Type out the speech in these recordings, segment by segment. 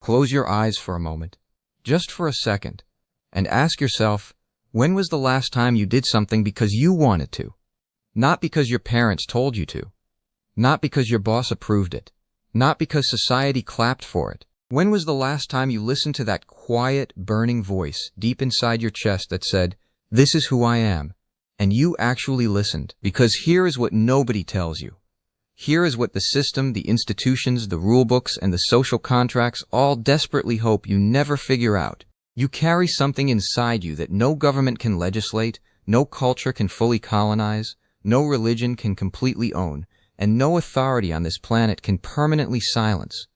Close your eyes for a moment, just for a second, and ask yourself, when was the last time you did something because you wanted to? Not because your parents told you to. Not because your boss approved it. Not because society clapped for it. When was the last time you listened to that quiet, burning voice deep inside your chest that said, "This is who I am," and you actually listened? Because here is what nobody tells you. Here is what the system, the institutions, the rulebooks, and the social contracts all desperately hope you never figure out. You carry something inside you that no government can legislate, no culture can fully colonize, no religion can completely own, and no authority on this planet can permanently silence.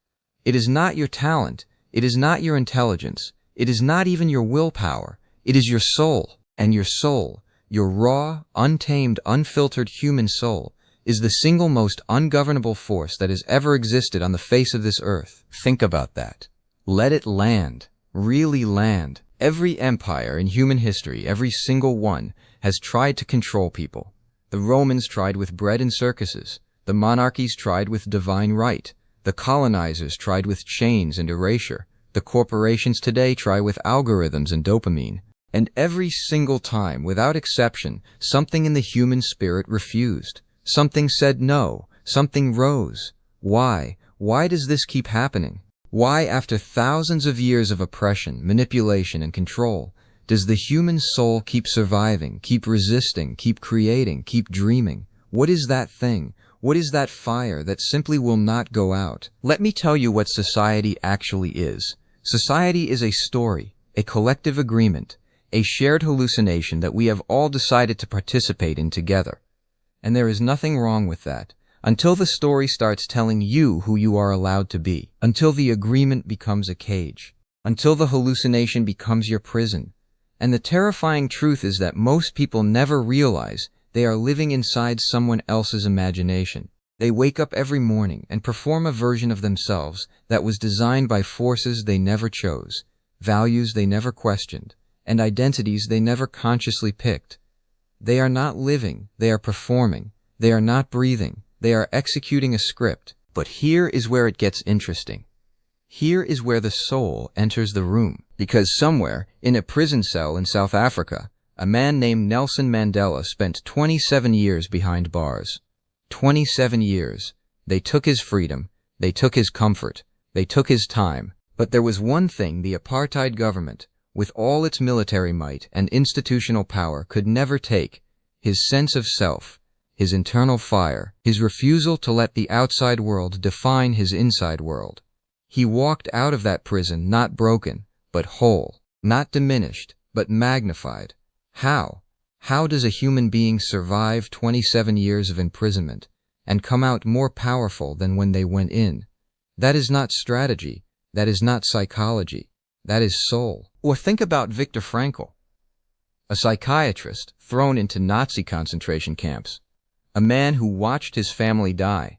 It is not your talent, it is not your intelligence, it is not even your willpower, it is your soul. And your soul, your raw, untamed, unfiltered human soul, is the single most ungovernable force that has ever existed on the face of this earth. Think about that. Let it land. Really land. Every empire in human history, every single one, has tried to control people. The Romans tried with bread and circuses. The monarchies tried with divine right. The colonizers tried with chains and erasure. The corporations today try with algorithms and dopamine. And every single time, without exception, something in the human spirit refused. Something said no. Something rose. Why? Why does this keep happening? Why, after thousands of years of oppression, manipulation, and control, does the human soul keep surviving, keep resisting, keep creating, keep dreaming? What is that thing? What is that fire that simply will not go out? Let me tell you what society actually is. Society is a story, a collective agreement, a shared hallucination that we have all decided to participate in together. And there is nothing wrong with that, until the story starts telling you who you are allowed to be, until the agreement becomes a cage, until the hallucination becomes your prison. And the terrifying truth is that most people never realize they are living inside someone else's imagination. They wake up every morning and perform a version of themselves that was designed by forces they never chose, values they never questioned, and identities they never consciously picked. They are not living, they are performing. They are not breathing, they are executing a script. But here is where it gets interesting. Here is where the soul enters the room. Because somewhere, in a prison cell in South Africa, a man named Nelson Mandela spent 27 years behind bars. 27 years. They took his freedom, they took his comfort, they took his time. But there was one thing the apartheid government, with all its military might and institutional power, could never take: his sense of self, his internal fire, his refusal to let the outside world define his inside world. He walked out of that prison not broken, but whole, not diminished, but magnified. How? How does a human being survive 27 years of imprisonment and come out more powerful than when they went in? That is not strategy, that is not psychology, that is soul. Or think about Viktor Frankl, a psychiatrist thrown into Nazi concentration camps, a man who watched his family die,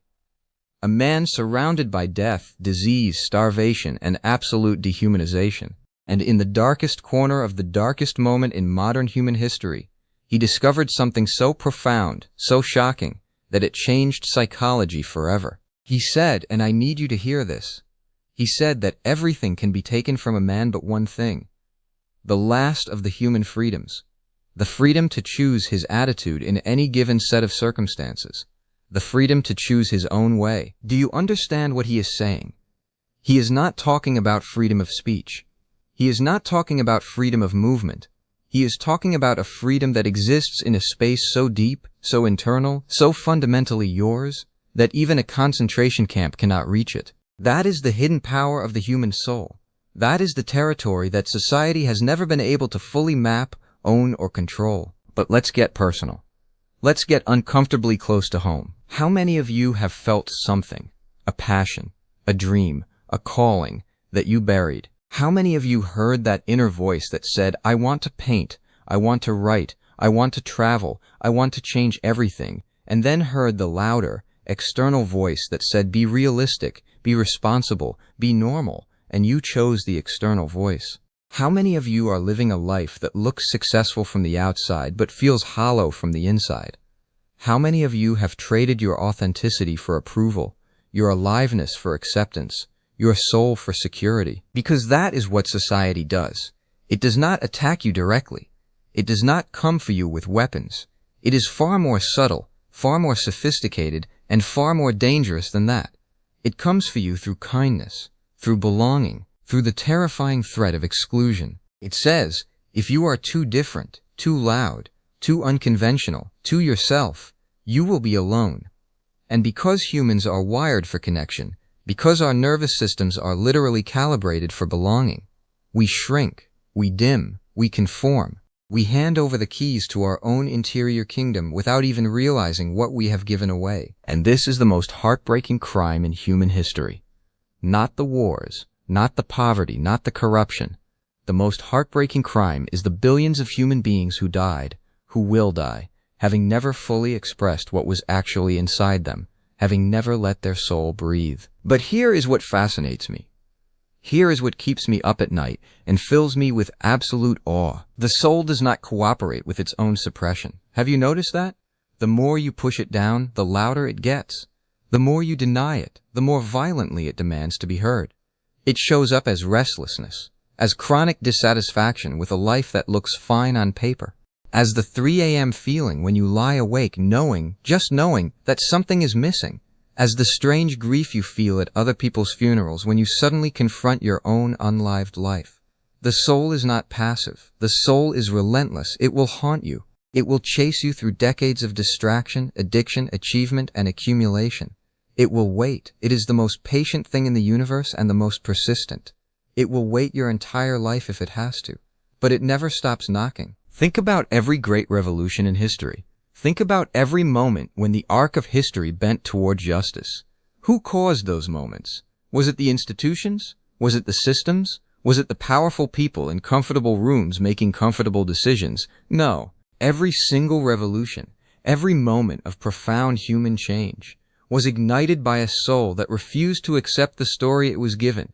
a man surrounded by death, disease, starvation, and absolute dehumanization. And in the darkest corner of the darkest moment in modern human history, he discovered something so profound, so shocking, that it changed psychology forever. He said, and I need you to hear this, he said that everything can be taken from a man but one thing: the last of the human freedoms, the freedom to choose his attitude in any given set of circumstances, the freedom to choose his own way. Do you understand what he is saying? He is not talking about freedom of speech. He is not talking about freedom of movement. He is talking about a freedom that exists in a space so deep, so internal, so fundamentally yours, that even a concentration camp cannot reach it. That is the hidden power of the human soul. That is the territory that society has never been able to fully map, own, or control. But let's get personal. Let's get uncomfortably close to home. How many of you have felt something, a passion, a dream, a calling, that you buried? How many of you heard that inner voice that said, "I want to paint, I want to write, I want to travel, I want to change everything," and then heard the louder, external voice that said, "Be realistic, be responsible, be normal," and you chose the external voice? How many of you are living a life that looks successful from the outside but feels hollow from the inside? How many of you have traded your authenticity for approval, your aliveness for acceptance, your soul for security. Because that is what society does. It does not attack you directly. It does not come for you with weapons. It is far more subtle, far more sophisticated, and far more dangerous than that. It comes for you through kindness, through belonging, through the terrifying threat of exclusion. It says, if you are too different, too loud, too unconventional, too yourself, you will be alone. And because humans are wired for connection, because our nervous systems are literally calibrated for belonging, we shrink, we dim, we conform. We hand over the keys to our own interior kingdom without even realizing what we have given away. And this is the most heartbreaking crime in human history. Not the wars, not the poverty, not the corruption. The most heartbreaking crime is the billions of human beings who died, who will die, having never fully expressed what was actually inside them, having never let their soul breathe. But here is what fascinates me. Here is what keeps me up at night and fills me with absolute awe. The soul does not cooperate with its own suppression. Have you noticed that? The more you push it down, the louder it gets. The more you deny it, the more violently it demands to be heard. It shows up as restlessness, as chronic dissatisfaction with a life that looks fine on paper, as the 3 a.m. feeling when you lie awake knowing, just knowing, that something is missing, as the strange grief you feel at other people's funerals when you suddenly confront your own unlived life. The soul is not passive. The soul is relentless. It will haunt you. It will chase you through decades of distraction, addiction, achievement, and accumulation. It will wait. It is the most patient thing in the universe and the most persistent. It will wait your entire life if it has to. But it never stops knocking. Think about every great revolution in history. Think about every moment when the arc of history bent toward justice. Who caused those moments? Was it the institutions? Was it the systems? Was it the powerful people in comfortable rooms making comfortable decisions? No. Every single revolution, every moment of profound human change, was ignited by a soul that refused to accept the story it was given.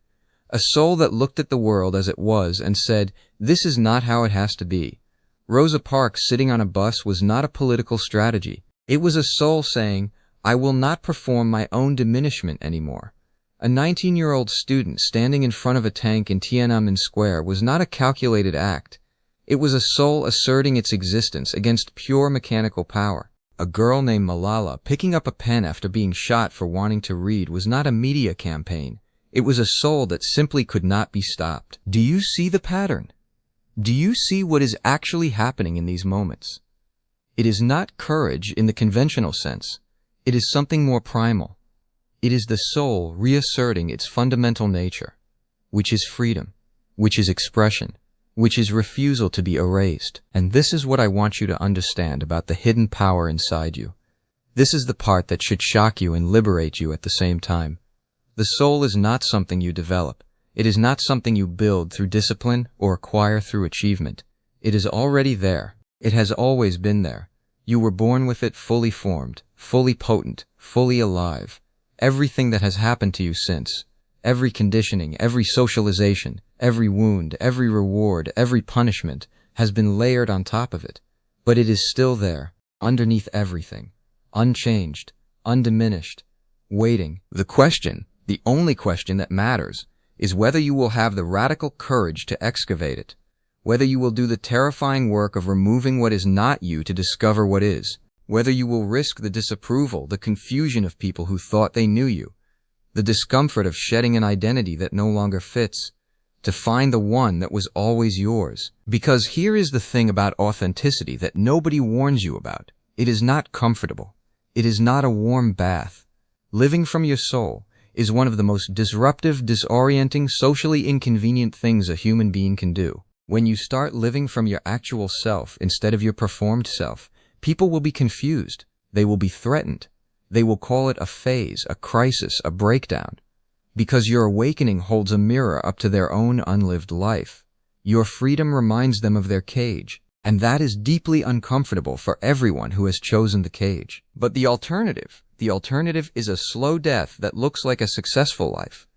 A soul that looked at the world as it was and said, "This is not how it has to be." Rosa Parks sitting on a bus was not a political strategy. It was a soul saying, "I will not perform my own diminishment anymore." A 19-year-old student standing in front of a tank in Tiananmen Square was not a calculated act. It was a soul asserting its existence against pure mechanical power. A girl named Malala picking up a pen after being shot for wanting to read was not a media campaign. It was a soul that simply could not be stopped. Do you see the pattern? Do you see what is actually happening in these moments? It is not courage in the conventional sense. It is something more primal. It is the soul reasserting its fundamental nature, which is freedom, which is expression, which is refusal to be erased. And this is what I want you to understand about the hidden power inside you. This is the part that should shock you and liberate you at the same time. The soul is not something you develop. It is not something you build through discipline or acquire through achievement. It is already there. It has always been there. You were born with it fully formed, fully potent, fully alive. Everything that has happened to you since, every conditioning, every socialization, every wound, every reward, every punishment has been layered on top of it. But it is still there, underneath everything, unchanged, undiminished, waiting. The question, the only question that matters, is whether you will have the radical courage to excavate it, whether you will do the terrifying work of removing what is not you to discover what is, whether you will risk the disapproval, the confusion of people who thought they knew you, the discomfort of shedding an identity that no longer fits, to find the one that was always yours. Because here is the thing about authenticity that nobody warns you about. It is not comfortable. It is not a warm bath. Living from your soul is one of the most disruptive, disorienting, socially inconvenient things a human being can do. When you start living from your actual self instead of your performed self, people will be confused. They will be threatened. They will call it a phase, a crisis, a breakdown. Because your awakening holds a mirror up to their own unlived life. Your freedom reminds them of their cage, and that is deeply uncomfortable for everyone who has chosen the cage. But the alternative is a slow death that looks like a successful life.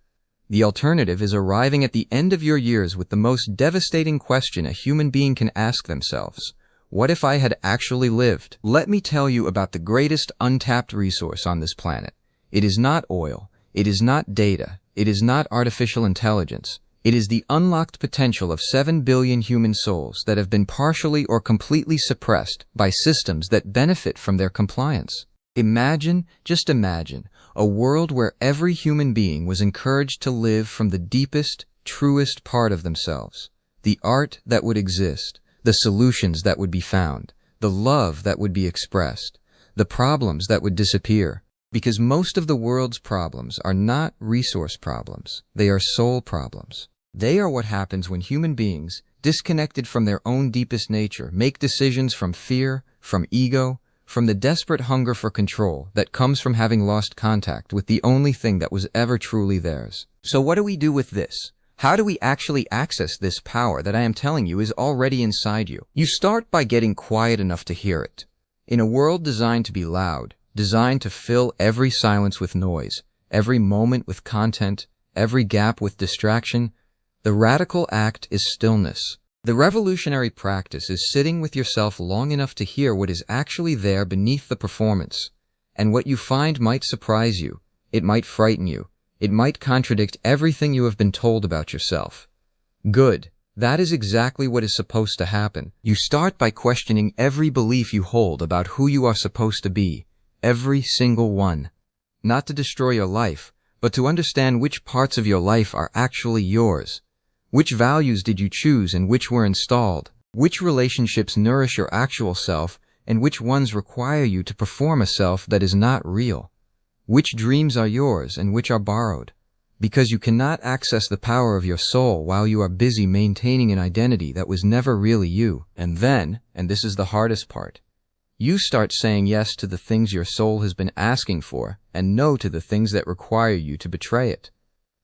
The alternative is arriving at the end of your years with the most devastating question a human being can ask themselves. What if I had actually lived? Let me tell you about the greatest untapped resource on this planet. It is not oil. It is not data. It is not artificial intelligence. It is the unlocked potential of 7 billion human souls that have been partially or completely suppressed by systems that benefit from their compliance. Imagine, just imagine, a world where every human being was encouraged to live from the deepest, truest part of themselves. The art that would exist, the solutions that would be found, the love that would be expressed, the problems that would disappear. Because most of the world's problems are not resource problems, they are soul problems. They are what happens when human beings, disconnected from their own deepest nature, make decisions from fear, from ego, from the desperate hunger for control that comes from having lost contact with the only thing that was ever truly theirs. So what do we do with this? How do we actually access this power that I am telling you is already inside you? You start by getting quiet enough to hear it. In a world designed to be loud, designed to fill every silence with noise, every moment with content, every gap with distraction, the radical act is stillness. The revolutionary practice is sitting with yourself long enough to hear what is actually there beneath the performance. And what you find might surprise you, it might frighten you, it might contradict everything you have been told about yourself. Good. That is exactly what is supposed to happen. You start by questioning every belief you hold about who you are supposed to be. Every single one. Not to destroy your life, but to understand which parts of your life are actually yours. Which values did you choose and which were installed? Which relationships nourish your actual self and which ones require you to perform a self that is not real? Which dreams are yours and which are borrowed? Because you cannot access the power of your soul while you are busy maintaining an identity that was never really you. And then, and this is the hardest part, you start saying yes to the things your soul has been asking for and no to the things that require you to betray it.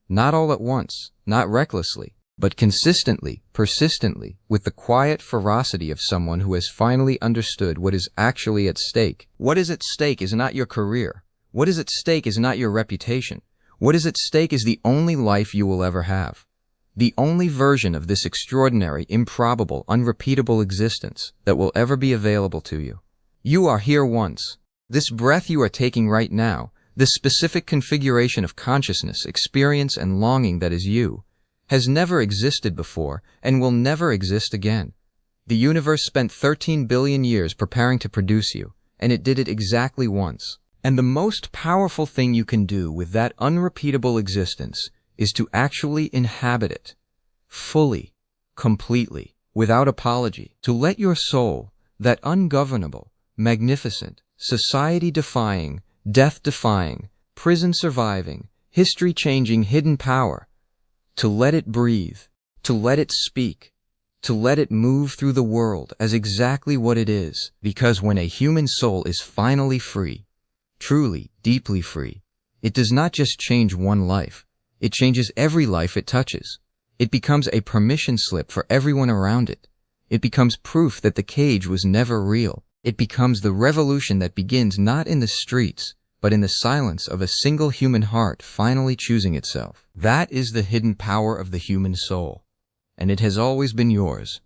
Not all at once, not recklessly, but consistently, persistently, with the quiet ferocity of someone who has finally understood what is actually at stake. What is at stake is not your career. What is at stake is not your reputation. What is at stake is the only life you will ever have. The only version of this extraordinary, improbable, unrepeatable existence that will ever be available to you. You are here once. This breath you are taking right now, this specific configuration of consciousness, experience, and longing that is you, has never existed before and will never exist again. The universe spent 13 billion years preparing to produce you, and it did it exactly once. And the most powerful thing you can do with that unrepeatable existence is to actually inhabit it, fully, completely, without apology, to let your soul, that ungovernable, magnificent, society-defying, death-defying, prison-surviving, history-changing hidden power, to let it breathe, to let it speak, to let it move through the world as exactly what it is. Because when a human soul is finally free, truly, deeply free, it does not just change one life, it changes every life it touches. It becomes a permission slip for everyone around it. It becomes proof that the cage was never real. It becomes the revolution that begins not in the streets, but in the silence of a single human heart finally choosing itself. That is the hidden power of the human soul, and it has always been yours.